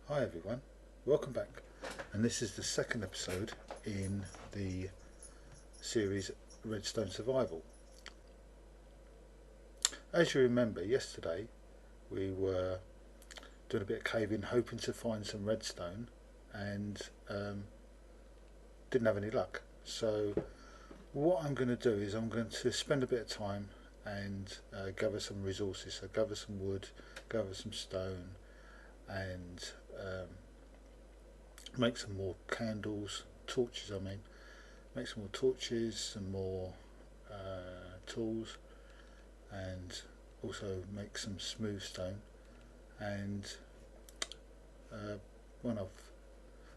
Hi everyone, welcome back, and this is the second episode in the series Redstone Survival. As you remember, yesterday we were doing a bit of caving, hoping to find some redstone, and didn't have any luck. So what I'm going to do is I'm going to spend a bit of time and gather some resources. So gather some wood, gather some stone, and make some more candles, torches I mean, make some more torches, some more tools, and also make some smooth stone. And what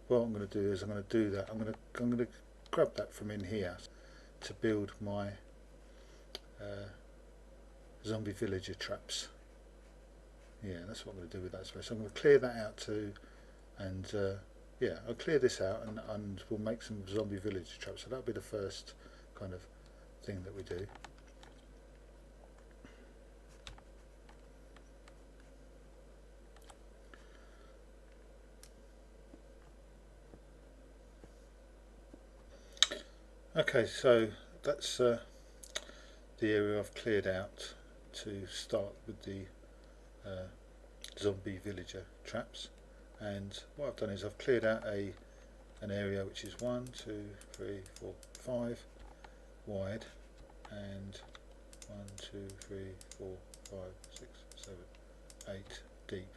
I'm going to do is I'm going to do that. I'm going to grab that from in here to build my zombie villager traps. Yeah, that's what I'm going to do with that space. So I'm going to clear that out too, and yeah, I'll clear this out and we'll make some zombie villager traps. So that'll be the first kind of thing that we do. Okay, so that's the area I've cleared out to start with the zombie villager traps. And what I've done is I've cleared out an area which is 1, 2, 3, 4, 5 wide, and 1, 2, 3, 4, 5, 6, 7, 8 deep.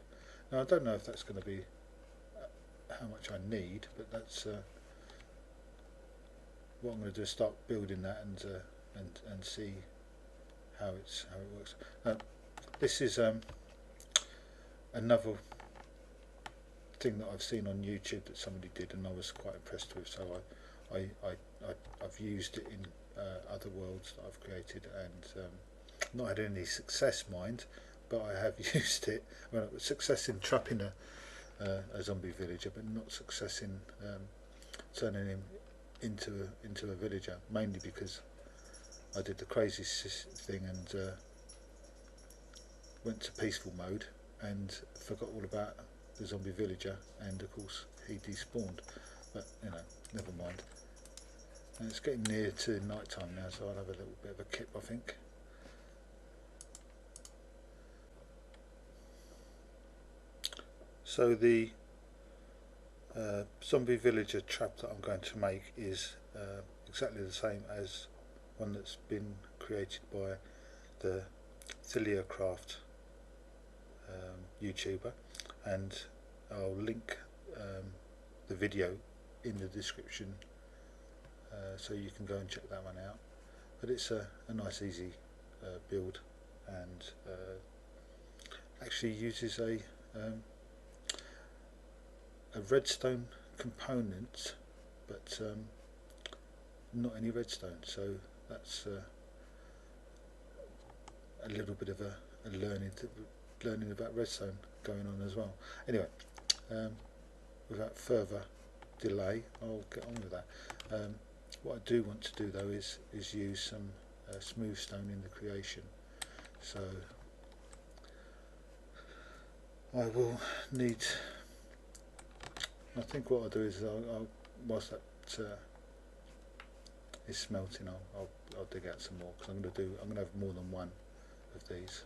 Now I don't know if that's going to be how much I need, but that's what I'm going to do is start building that and see how it works. This is another thing that I've seen on YouTube that somebody did, and I was quite impressed with. So I've used it in other worlds that I've created, and not had any success, mind, but I have used it. Well, success in trapping a zombie villager, but not success in turning him into a villager, mainly because I did the crazy thing and went to peaceful mode and forgot all about the zombie villager, and of course he despawned. But you know, never mind. And it's getting near to night time now, so I'll have a little bit of a kip, I think. So the zombie villager trap that I'm going to make is exactly the same as one that's been created by the thiliacraft YouTuber, and I'll link the video in the description so you can go and check that one out. But it's a nice easy build, and actually uses a redstone component, but not any redstone, so that's a little bit of a learning about redstone going on as well. Anyway, without further delay, I'll get on with that. What I do want to do though is use some smooth stone in the creation, so I will need, I think what I'll do is I'll whilst that is smelting, I'll dig out some more, because I'm going to have more than one of these.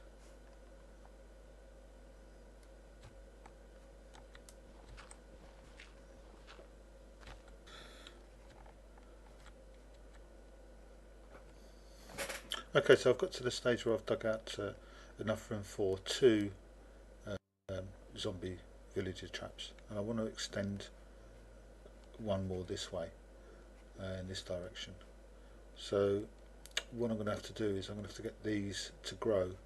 Okay, so I've got to the stage where I've dug out enough room for 2 zombie villager traps, and I want to extend one more this way, in this direction. So what I'm going to have to do is I'm going to have to get these to grow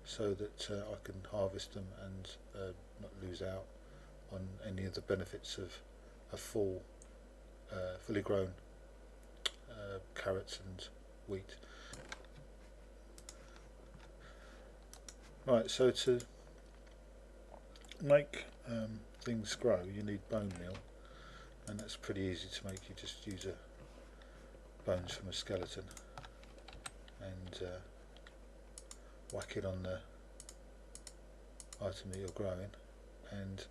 so that I can harvest them and not lose out on any of the benefits of a fully grown carrots and wheat. Right, so to make things grow you need bone meal, and that's pretty easy to make. You just use bones from a skeleton and whack it on the item that you're growing, and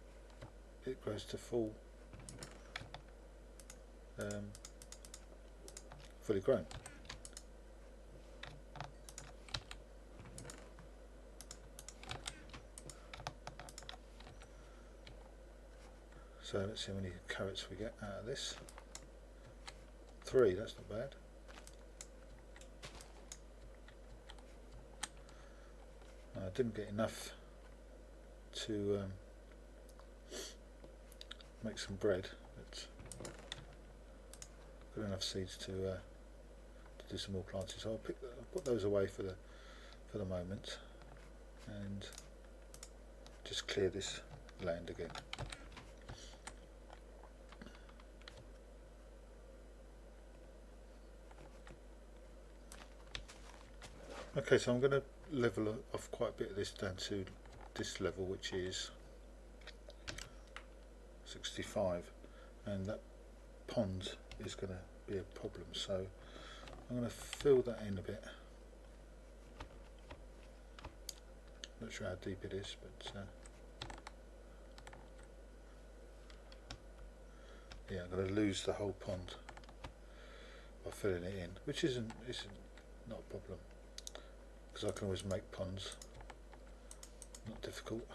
it grows to fully grown. So let's see how many carrots we get out of this. 3, that's not bad. I didn't get enough to make some bread, but got enough seeds to do some more planting. So I'll put those away for the moment and just clear this land again. Okay, so I'm going to level off quite a bit of this down to this level, which is 65, and that pond is going to be a problem, so I'm going to fill that in a bit. Not sure how deep it is, but yeah, I'm going to lose the whole pond by filling it in, which isn't not a problem, because I can always make ponds, not difficult.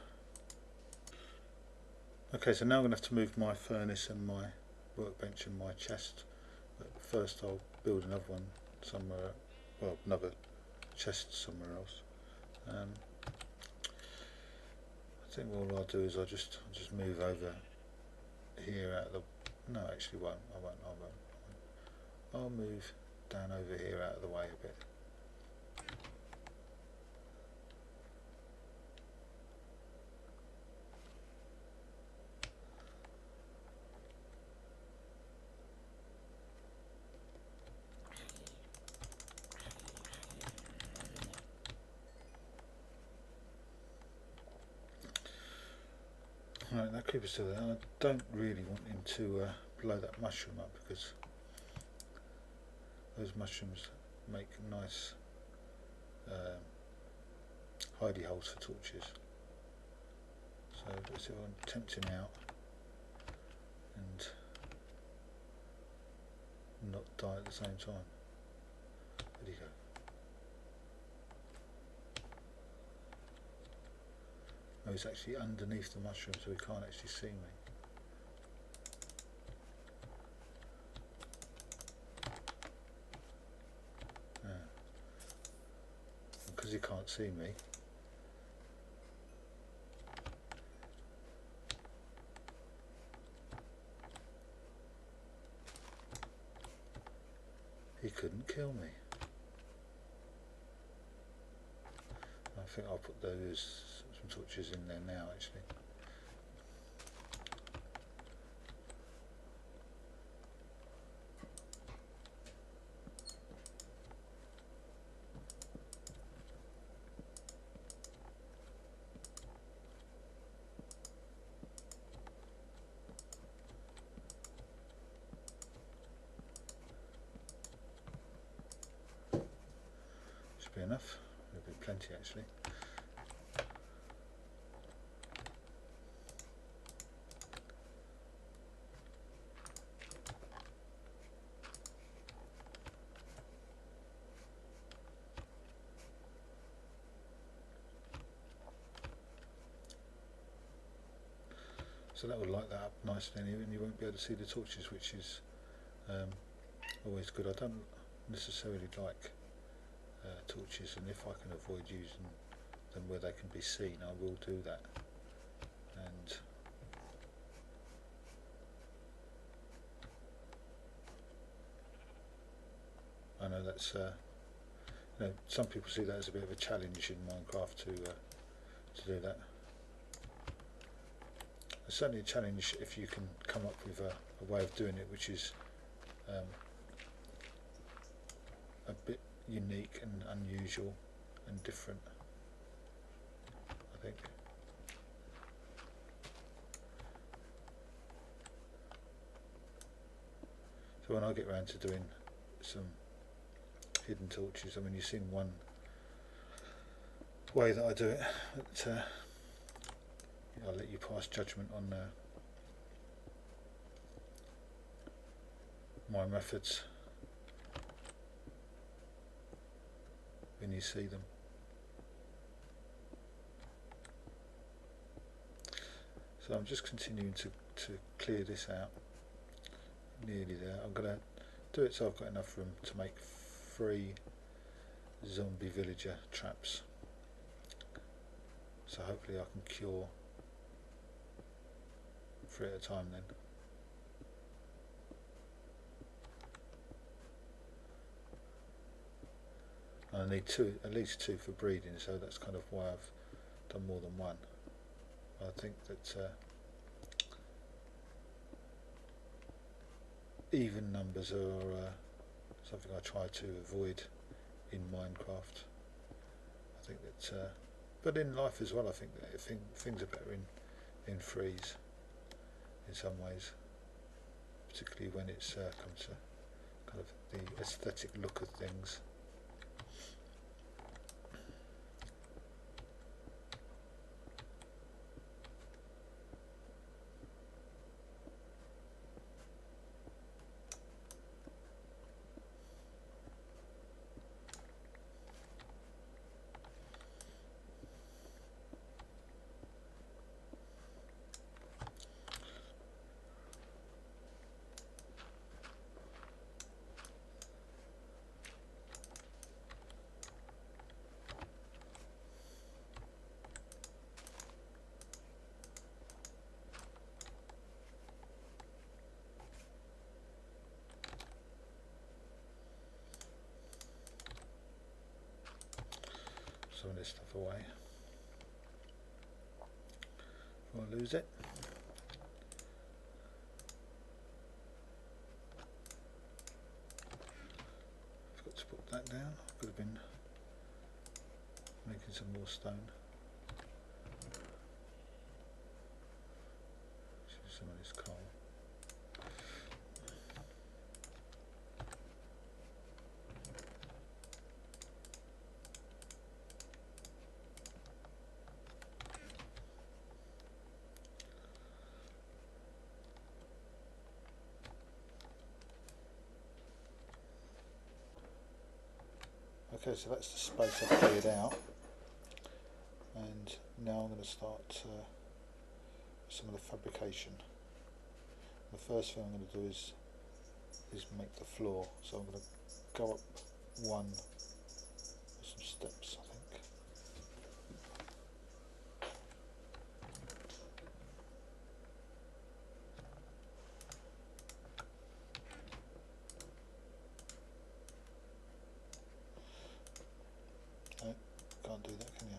Okay, so now I'm going to have to move my furnace and my workbench and my chest, but first I'll build another one somewhere, well, another chest somewhere else. I think what I'll do is I'll just move over here out of the, no, actually I won't. I'll move down over here out of the way a bit. Right, that creeper's still there. I don't really want him to blow that mushroom up, because those mushrooms make nice hidey holes for torches. So let's see if I can tempt him out and not die at the same time. Where'd he go? Oh, he's actually underneath the mushroom, so he can't actually see me. Because he can't see me, he couldn't kill me. I think I'll put some torches in there now, actually. Should be enough. There'll be plenty, actually. So that will light that up nicely, and you won't be able to see the torches, which is always good. I don't necessarily like torches, and if I can avoid using them where they can be seen, I will do that. And I know that's you know, some people see that as a bit of a challenge in Minecraft to do that. It's certainly a challenge if you can come up with a way of doing it which is a bit unique and unusual and different, I think. So when I get around to doing some hidden torches, I mean, you've seen one way that I do it, but I'll let you pass judgment on my methods when you see them. So I'm just continuing to clear this out. Nearly there. I'm going to do it so I've got enough room to make 3 zombie villager traps. So hopefully I can cure 3 at a time then. And I need 2, at least 2 for breeding, so that's kind of why I've done more than one. I think that even numbers are something I try to avoid in Minecraft. I think that, but in life as well, I think that things are better in threes in some ways, particularly when it's comes to kind of the aesthetic look of things. Some of this stuff away before I lose it. Forgot to put that down. Could have been making some more stone. Some of this coal. Okay, so that's the space I've cleared out, and now I'm going to start some of the fabrication. The first thing I'm going to do is make the floor, so I'm going to go up one with some steps, I think. No, can't do that, can you?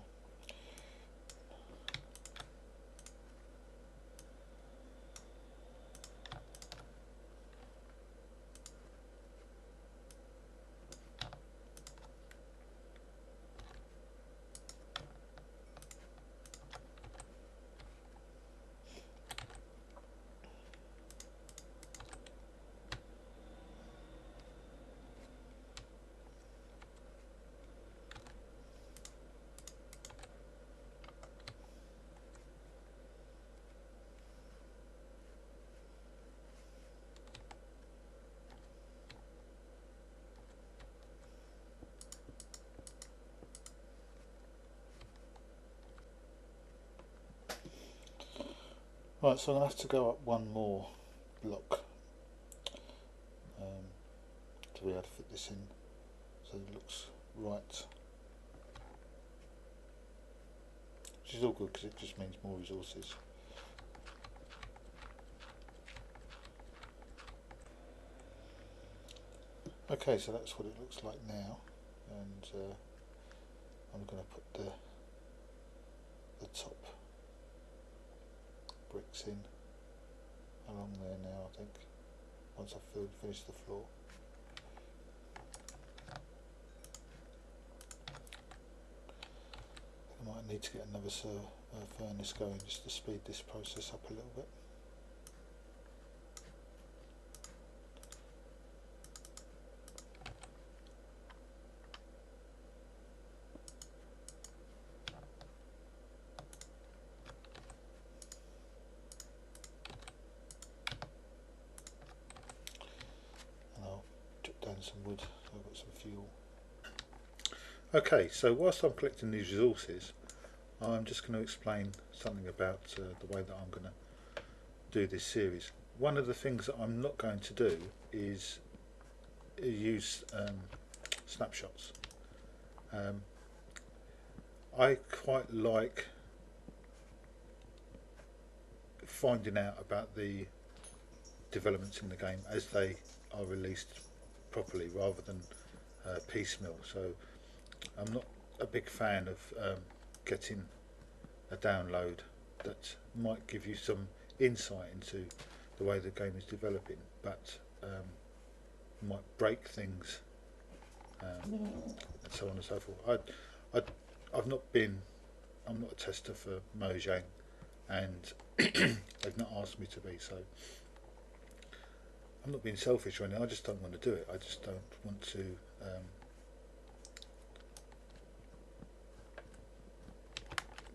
Right, so I'm going to have to go up one more block to be able to fit this in so it looks right. Which is all good because it just means more resources. Okay, so that's what it looks like now, and I'm going to put the top bricks in along there now, I think, once I've finished the floor. I might need to get another furnace going just to speed this process up a little bit. some wood, so I've got some fuel. Okay, so whilst I'm collecting these resources, I'm just going to explain something about the way that I'm going to do this series. One of the things that I'm not going to do is use snapshots. I quite like finding out about the developments in the game as they are released properly rather than piecemeal. So I'm not a big fan of getting a download that might give you some insight into the way the game is developing, but might break things and so on and so forth. I'm not a tester for Mojang, and they've not asked me to be, so I'm not being selfish or anything. I just don't want to do it. I just don't want to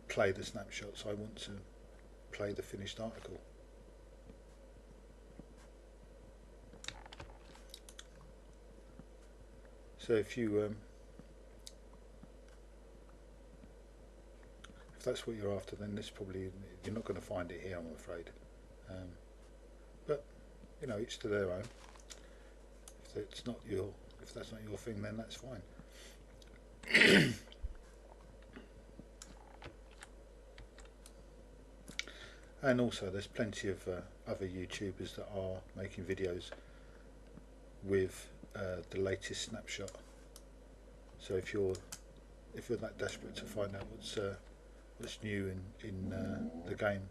play the snapshots. I want to play the finished article. So if that's what you're after, then this probably, you're not going to find it here, I'm afraid. But you know, each to their own. If that's not your thing, then that's fine. And also, there's plenty of other YouTubers that are making videos with the latest snapshot. So if you're that desperate to find out what's new in the game,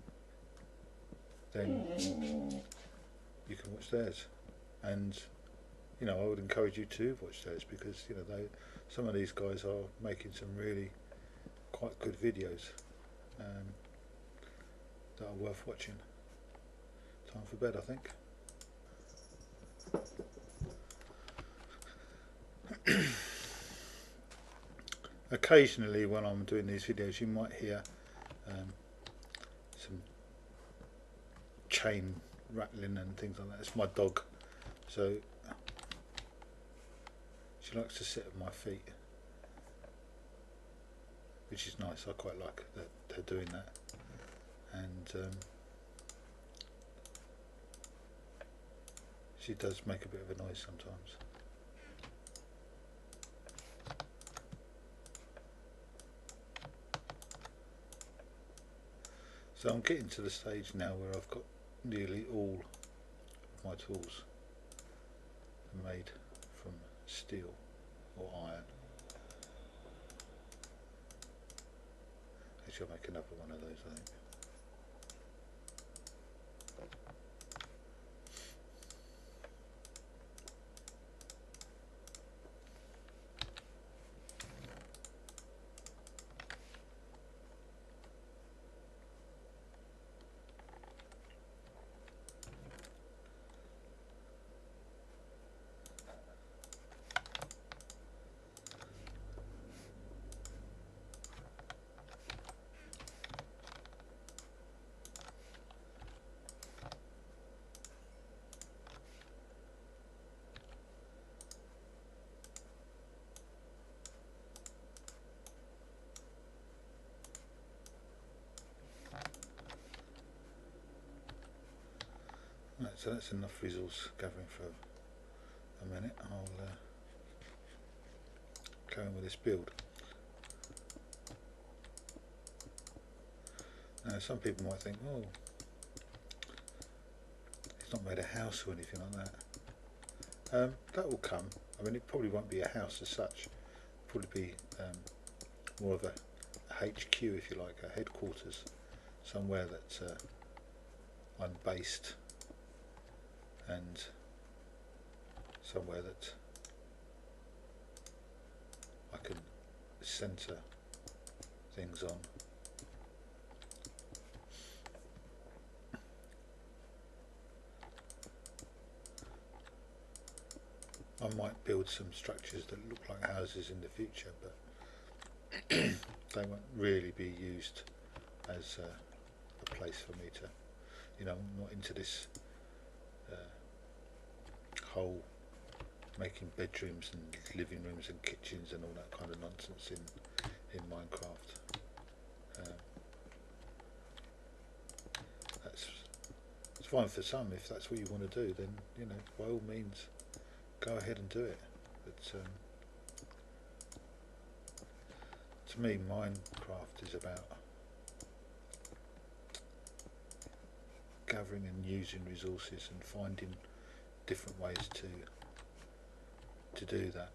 then you can watch theirs. And you know, I would encourage you to watch theirs, because you know, some of these guys are making some really quite good videos that are worth watching. Time for bed, I think. Occasionally when I'm doing these videos, you might hear some chain rattling and things like that. It's my dog, so she likes to sit at my feet, which is nice. I quite like that they're doing that. And she does make a bit of a noise sometimes. So I'm getting to the stage now where I've got nearly all of my tools made from steel or iron. Actually, I'll make another one of those, I think. Right, so that's enough resource gathering for a minute. I'll carry on with this build. Now, some people might think, oh, it's not made a house or anything like that. That will come. I mean, it probably won't be a house as such. It'll probably be more of a HQ, if you like, a headquarters, somewhere that I'm based, and somewhere that I can centre things on. I might build some structures that look like houses in the future, but they won't really be used as a place for me to, you know, I'm not into this whole making bedrooms and living rooms and kitchens and all that kind of nonsense in Minecraft. It's fine for some. If that's what you want to do, then by all means go ahead and do it. But to me, Minecraft is about gathering and using resources and finding different ways to do that,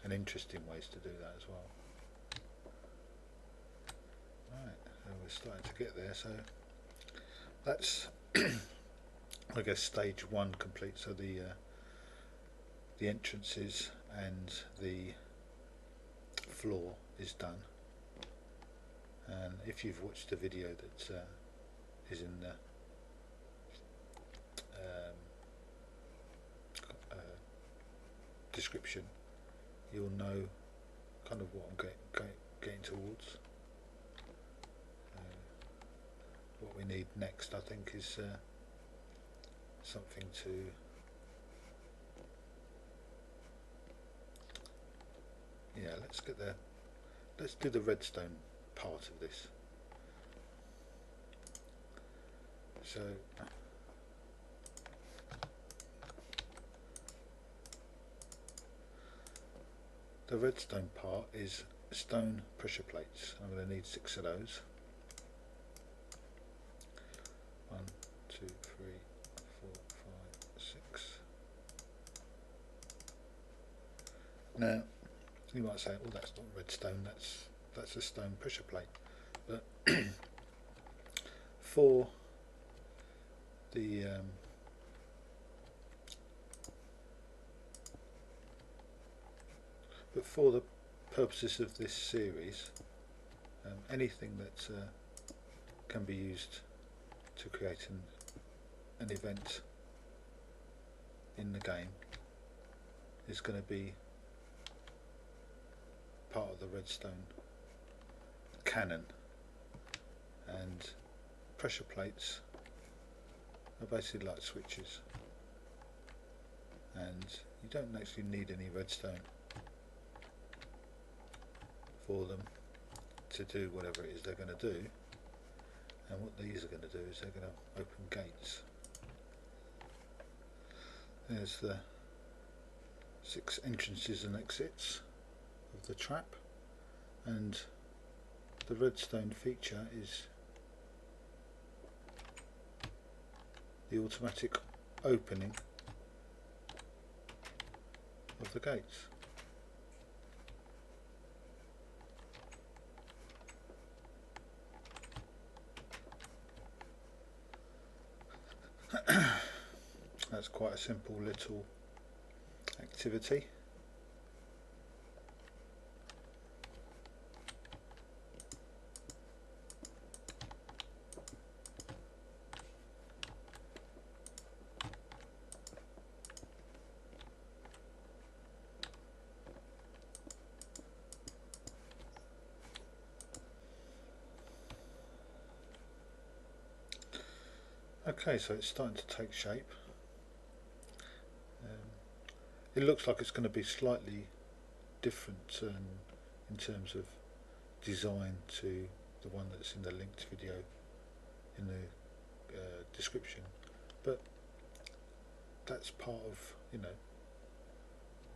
and interesting ways to do that as well. Right, so we're starting to get there. So that's I guess stage 1 complete. So the entrances and the floor is done, and if you've watched the video that is in the description, you'll know kind of what I'm getting towards. What we need next, I think, is something to let's do the redstone part of this. So the redstone part is stone pressure plates. I'm going to need 6 of those. 1, 2, 3, 4, 5, 6. Now you might say, well, that's not redstone, that's a stone pressure plate. But for the purposes of this series, anything that can be used to create an event in the game is going to be part of the redstone cannon, and pressure plates are basically like switches, and you don't actually need any redstone for them to do whatever it is they're going to do. And what these are going to do is they're going to open gates. There's the 6 entrances and exits of the trap, and the redstone feature is the automatic opening of the gates. That's quite a simple little activity. Okay, so it's starting to take shape. It looks like it's going to be slightly different in terms of design to the one that's in the linked video in the description, but that's part of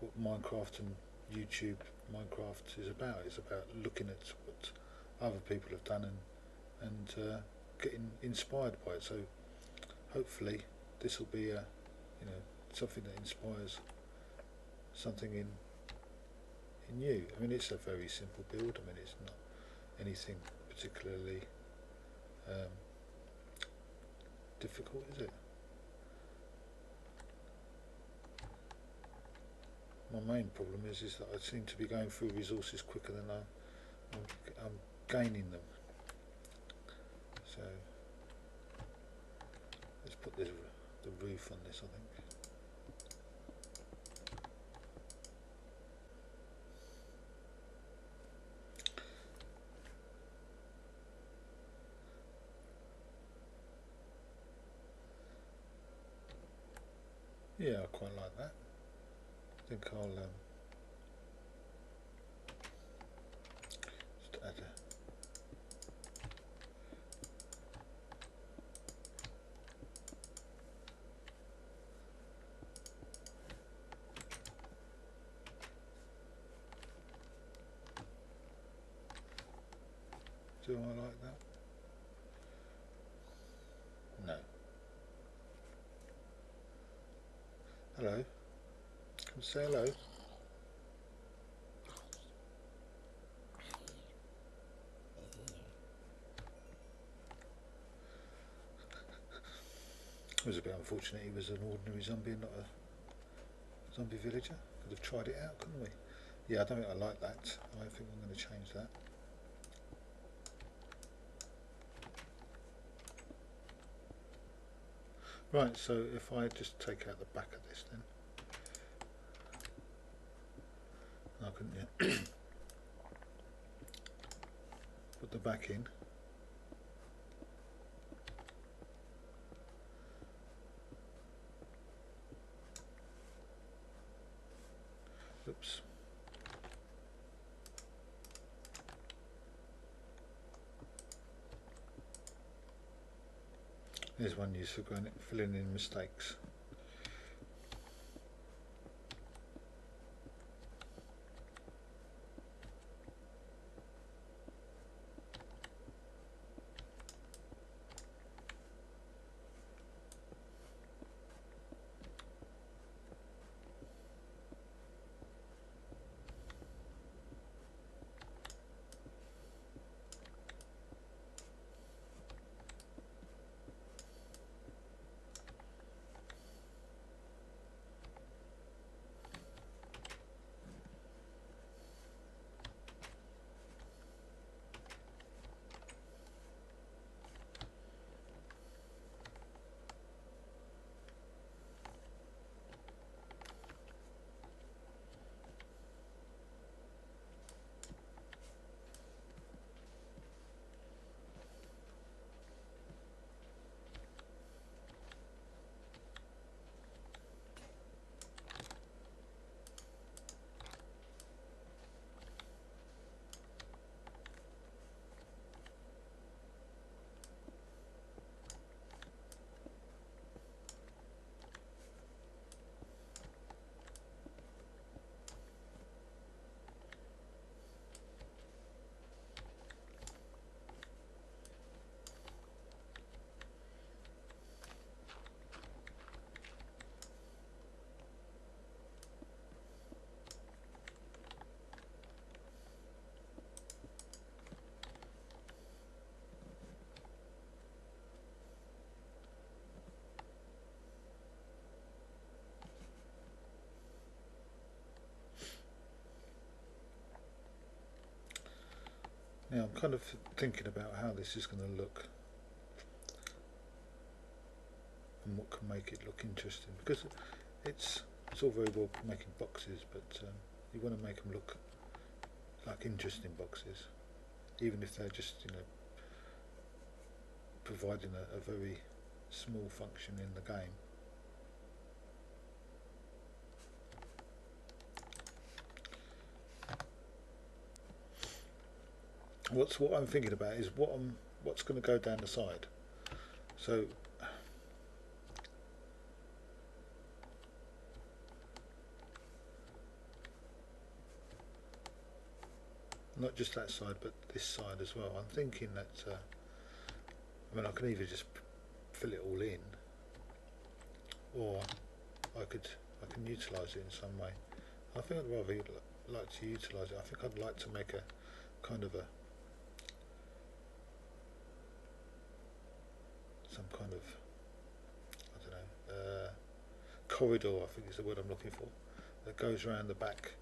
what Minecraft and YouTube Minecraft is about. It's about looking at what other people have done and getting inspired by it. So hopefully this will be something that inspires something in you. I mean, it's a very simple build. I mean, it's not anything particularly difficult, is it? My main problem is that I seem to be going through resources quicker than I'm gaining them. So let's put the roof on this, I think. Yeah, I quite like that. think I'll just add a do I like that? No. Hello. Come say hello. It was a bit unfortunate he was an ordinary zombie and not a zombie villager. Could have tried it out, couldn't we? Yeah, I don't think I like that. I think I'm going to change that. Right, so if I just take out the back of this then. I couldn't yet. Put the back in. Oops. There's one use for filling in mistakes. Now I'm kind of thinking about how this is going to look and what can make it look interesting, because it's all very well making boxes, but you want to make them look like interesting boxes, even if they're just, you know, providing a very small function in the game. What I'm thinking about is what's going to go down the side. So not just that side, but this side as well. I'm thinking that I mean, I can either just fill it all in, or I can utilise it in some way. I think I'd rather like to utilise it. I think I'd like to make a kind of some kind of, I don't know, corridor, I think is the word I'm looking for, that goes around the back.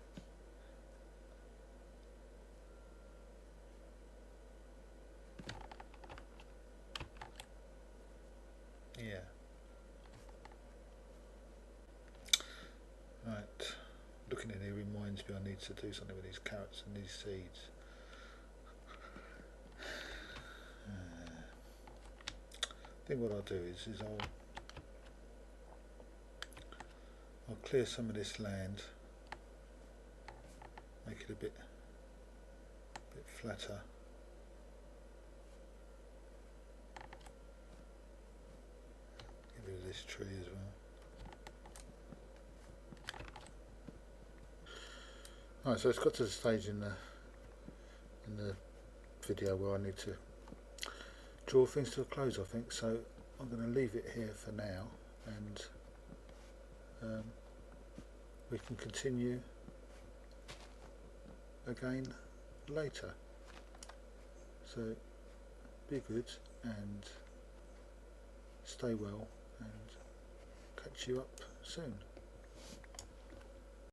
Yeah. Right. Looking in here reminds me I need to do something with these carrots and these seeds. I think what I'll do is I'll clear some of this land it a bit flatter. Get rid of this tree as well. Right, so it's got to the stage in the video where I need to draw things to a close, I think. So I'm going to leave it here for now, and we can continue again later. So be good and stay well, and catch you up soon.